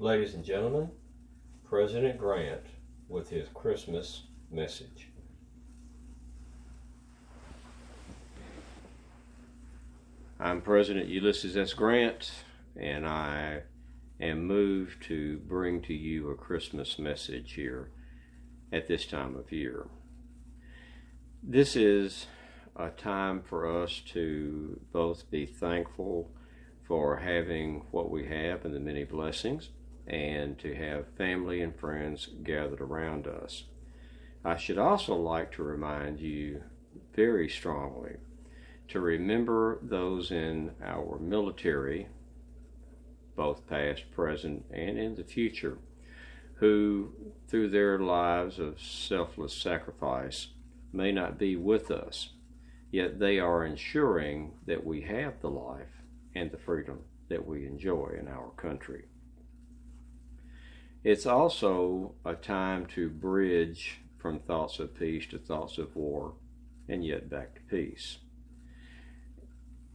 Ladies and gentlemen, President Grant with his Christmas message. I'm President Ulysses S. Grant, and I am moved to bring to you a Christmas message here at this time of year. This is a time for us to both be thankful for having what we have and the many blessings, and to have family and friends gathered around us. I should also like to remind you very strongly to remember those in our military, both past, present, and in the future, who, through their lives of selfless sacrifice, may not be with us, yet they are ensuring that we have the life and the freedom that we enjoy in our country. It's also a time to bridge from thoughts of peace to thoughts of war, and yet back to peace.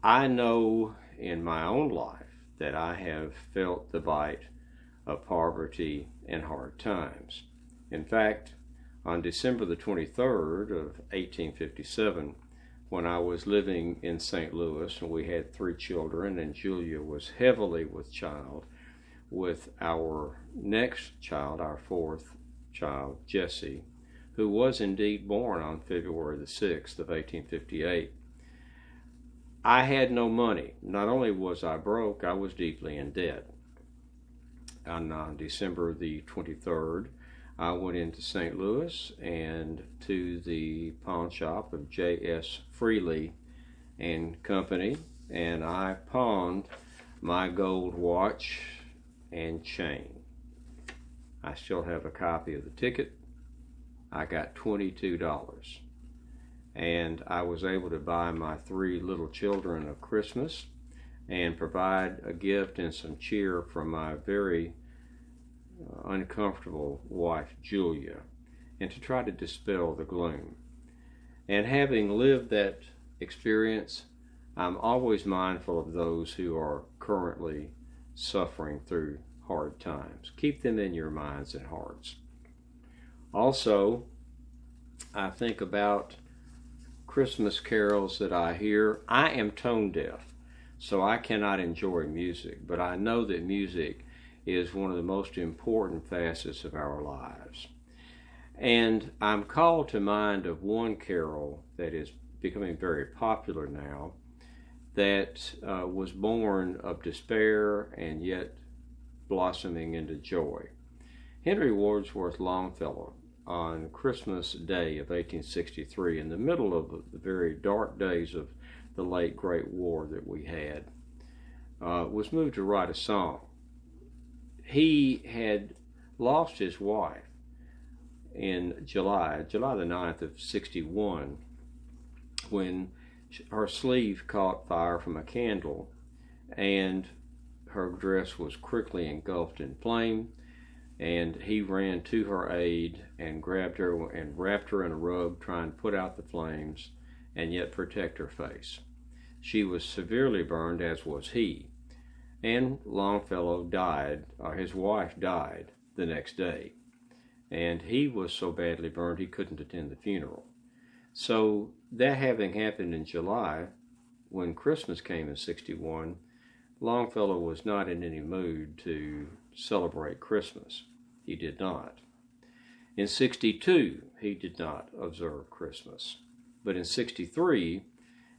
I know in my own life that I have felt the bite of poverty and hard times. In fact, on December the 23rd of 1857, when I was living in St. Louis, and we had 3 children, and Julia was heavily with child, with our next child, our 4th child, Jesse, who was indeed born on February the 6th of 1858. I had no money. Not only was I broke, I was deeply in debt. On December the 23rd, I went into St. Louis and to the pawn shop of J.S. Freely and Company, and I pawned my gold watch and chain. I still have a copy of the ticket. I got $22, and I was able to buy my 3 little children a Christmas and provide a gift and some cheer from my very uncomfortable wife Julia, and to try to dispel the gloom. And having lived that experience, I'm always mindful of those who are currently suffering through hard times. Keep them in your minds and hearts. Also, I think about Christmas carols that I hear. I am tone deaf, so I cannot enjoy music, but I know that music is one of the most important facets of our lives. And I'm called to mind of one carol that is becoming very popular now, that was born of despair and yet blossoming into joy. Henry Wadsworth Longfellow, on Christmas Day of 1863, in the middle of the very dark days of the late Great War that we had, was moved to write a song. He had lost his wife in July the 9th of 61, when her sleeve caught fire from a candle, and her dress was quickly engulfed in flame, and he ran to her aid and grabbed her and wrapped her in a rug, trying to put out the flames and yet protect her face. She was severely burned, as was he, and Longfellow died, his wife died the next day, and he was so badly burned he couldn't attend the funeral. So that having happened in July, when Christmas came in 61, Longfellow was not in any mood to celebrate Christmas. He did not. In 62, he did not observe Christmas. But in 63,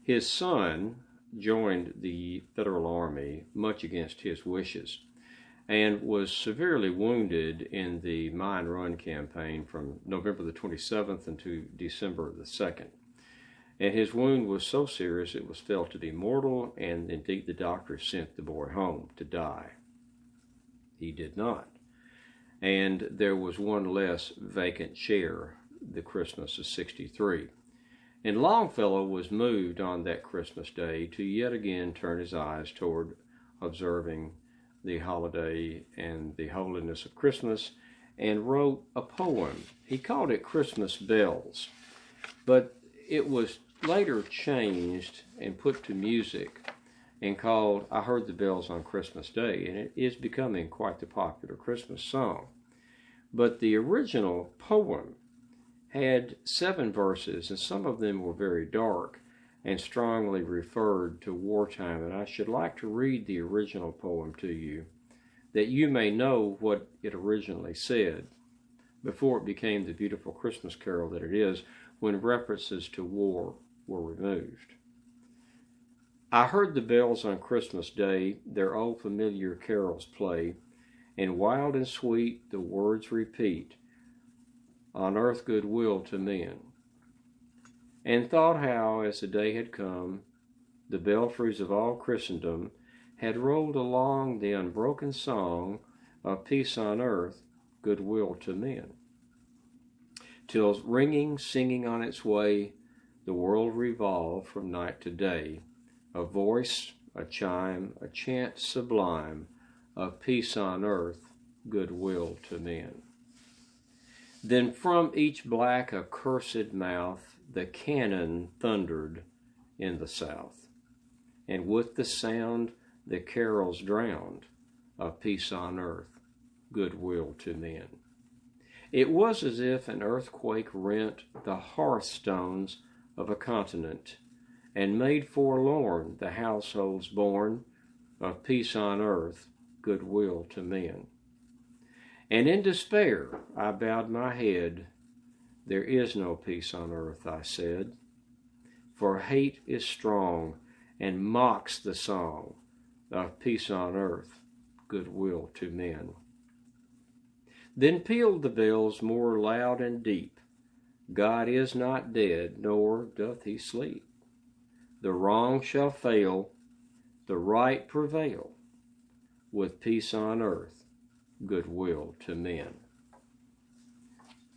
his son joined the Federal Army, much against his wishes, and was severely wounded in the Mine Run campaign from November the 27th until December the 2nd. And his wound was so serious it was felt to be mortal, and indeed the doctors sent the boy home to die. He did not. And there was one less vacant chair the Christmas of 63. And Longfellow was moved on that Christmas day to yet again turn his eyes toward observing the holiday and the holiness of Christmas, and wrote a poem. He called it Christmas Bells, but it was later changed and put to music and called I Heard the Bells on Christmas Day, and it is becoming quite the popular Christmas song. But the original poem had 7 verses, and some of them were very dark and strongly referred to wartime. And I should like to read the original poem to you, that you may know what it originally said before it became the beautiful Christmas carol that it is when references to war were removed. I heard the bells on Christmas Day, their old familiar carols play, and wild and sweet the words repeat, on earth goodwill to men. And thought how, as the day had come, the belfries of all Christendom had rolled along the unbroken song of peace on earth, goodwill to men. Till ringing, singing on its way, the world revolved from night to day, a voice, a chime, a chant sublime of peace on earth, goodwill to men. Then from each black accursed mouth the cannon thundered in the south, and with the sound the carols drowned of peace on earth, goodwill to men. It was as if an earthquake rent the hearthstones of a continent, and made forlorn the households born of peace on earth, goodwill to men. And in despair I bowed my head, there is no peace on earth, I said, for hate is strong and mocks the song of peace on earth, goodwill to men. Then pealed the bells more loud and deep, God is not dead, nor doth he sleep. The wrong shall fail, the right prevail, with peace on earth, goodwill to men.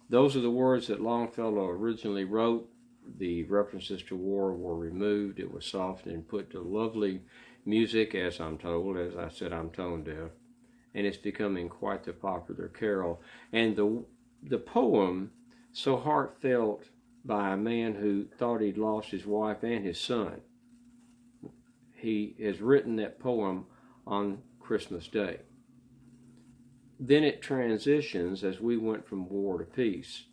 Those are the words that Longfellow originally wrote. The references to war were removed. It was softened and put to lovely music, as I'm told. As I said, I'm tone deaf. And it's becoming quite the popular carol. And the poem, so heartfelt by a man who thought he'd lost his wife and his son. He has written that poem on Christmas Day. Then it transitions as we went from war to peace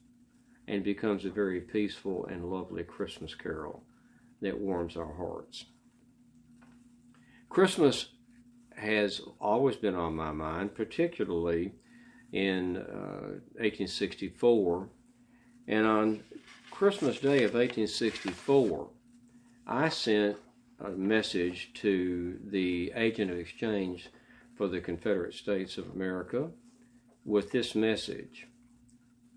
and becomes a very peaceful and lovely Christmas carol that warms our hearts. Christmas has always been on my mind, particularly in 1864. And on Christmas Day of 1864, I sent a message to the agent of exchange for the Confederate States of America with this message.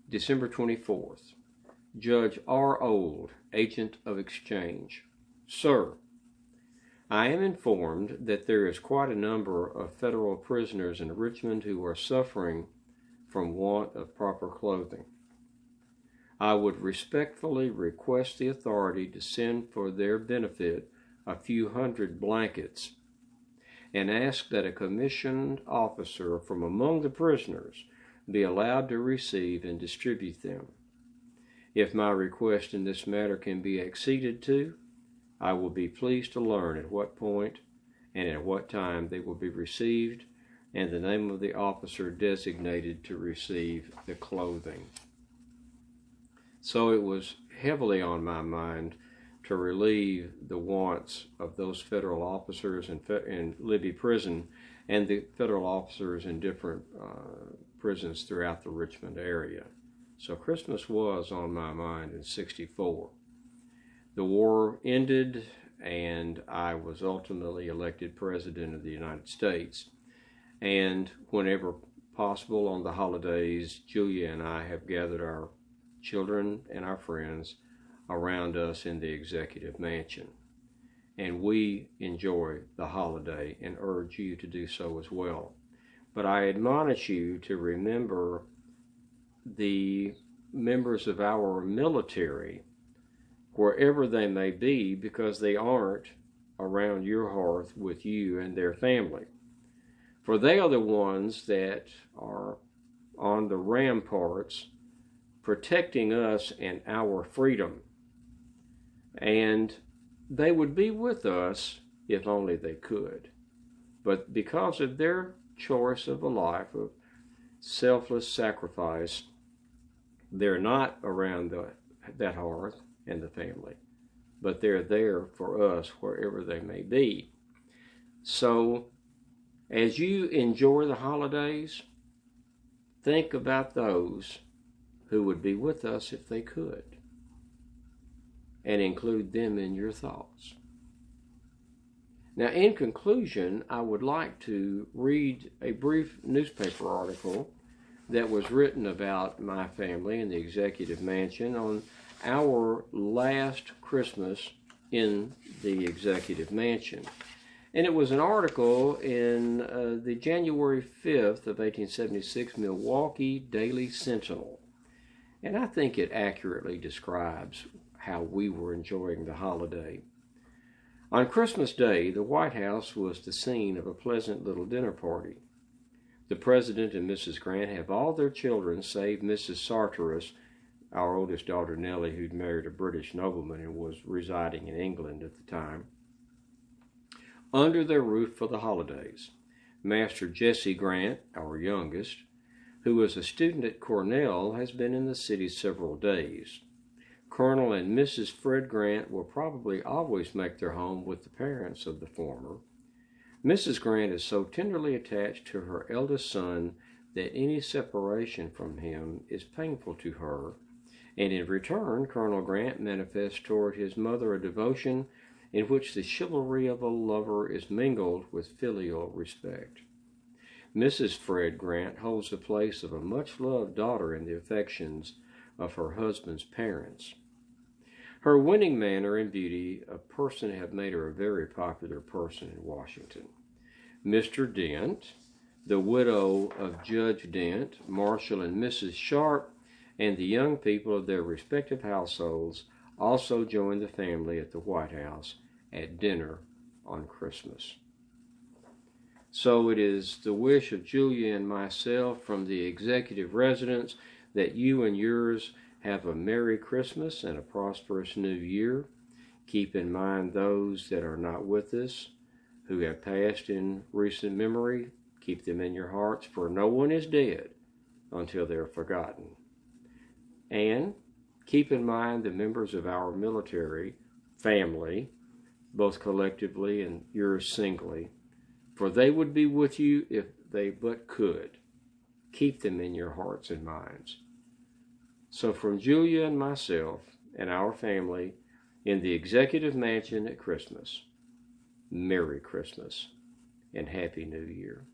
December 24th, Judge R. Old, Agent of Exchange. Sir, I am informed that there is quite a number of federal prisoners in Richmond who are suffering from want of proper clothing. I would respectfully request the authority to send for their benefit a few hundred blankets and ask that a commissioned officer from among the prisoners be allowed to receive and distribute them. If my request in this matter can be acceded to, I will be pleased to learn at what point and at what time they will be received and the name of the officer designated to receive the clothing. So it was heavily on my mind to relieve the wants of those federal officers in Libby Prison and the federal officers in different prisons throughout the Richmond area. So Christmas was on my mind in '64. The war ended and I was ultimately elected President of the United States. And whenever possible on the holidays, Julia and I have gathered our children and our friends around us in the executive mansion. And we enjoy the holiday and urge you to do so as well. But I admonish you to remember the members of our military, wherever they may be, because they aren't around your hearth with you and their family. For they are the ones that are on the ramparts protecting us and our freedom. And they would be with us if only they could. But because of their choice of a life of selfless sacrifice, they're not around that hearth and the family, but they're there for us wherever they may be. So, as you enjoy the holidays, think about those who would be with us if they could, and include them in your thoughts. Now, in conclusion, I would like to read a brief newspaper article that was written about my family in the Executive Mansion on our last Christmas in the Executive Mansion. And it was an article in the January 5th of 1876 Milwaukee Daily Sentinel. And I think it accurately describes how we were enjoying the holiday. On Christmas Day, the White House was the scene of a pleasant little dinner party. The President and Mrs. Grant have all their children, save Mrs. Sartoris, our oldest daughter Nellie, who'd married a British nobleman and was residing in England at the time, under their roof for the holidays. Master Jesse Grant, our youngest, who was a student at Cornell, has been in the city several days. Colonel and Mrs. Fred Grant will probably always make their home with the parents of the former. Mrs. Grant is so tenderly attached to her eldest son that any separation from him is painful to her, and in return, Colonel Grant manifests toward his mother a devotion in which the chivalry of a lover is mingled with filial respect. Mrs. Fred Grant holds the place of a much-loved daughter in the affections of her husband's parents. Her winning manner and beauty of person have made her a very popular person in Washington. Mr. Dent, the widow of Judge Dent, Marshall and Mrs. Sharp, and the young people of their respective households also joined the family at the White House at dinner on Christmas. So it is the wish of Julia and myself from the executive residence that you and yours have a Merry Christmas and a prosperous New Year. Keep in mind those that are not with us, who have passed in recent memory. Keep them in your hearts, for no one is dead until they're forgotten. And keep in mind the members of our military family, both collectively and yours singly, for they would be with you if they but could. Keep them in your hearts and minds. So from Julia and myself and our family in the Executive Mansion at Christmas, Merry Christmas and Happy New Year.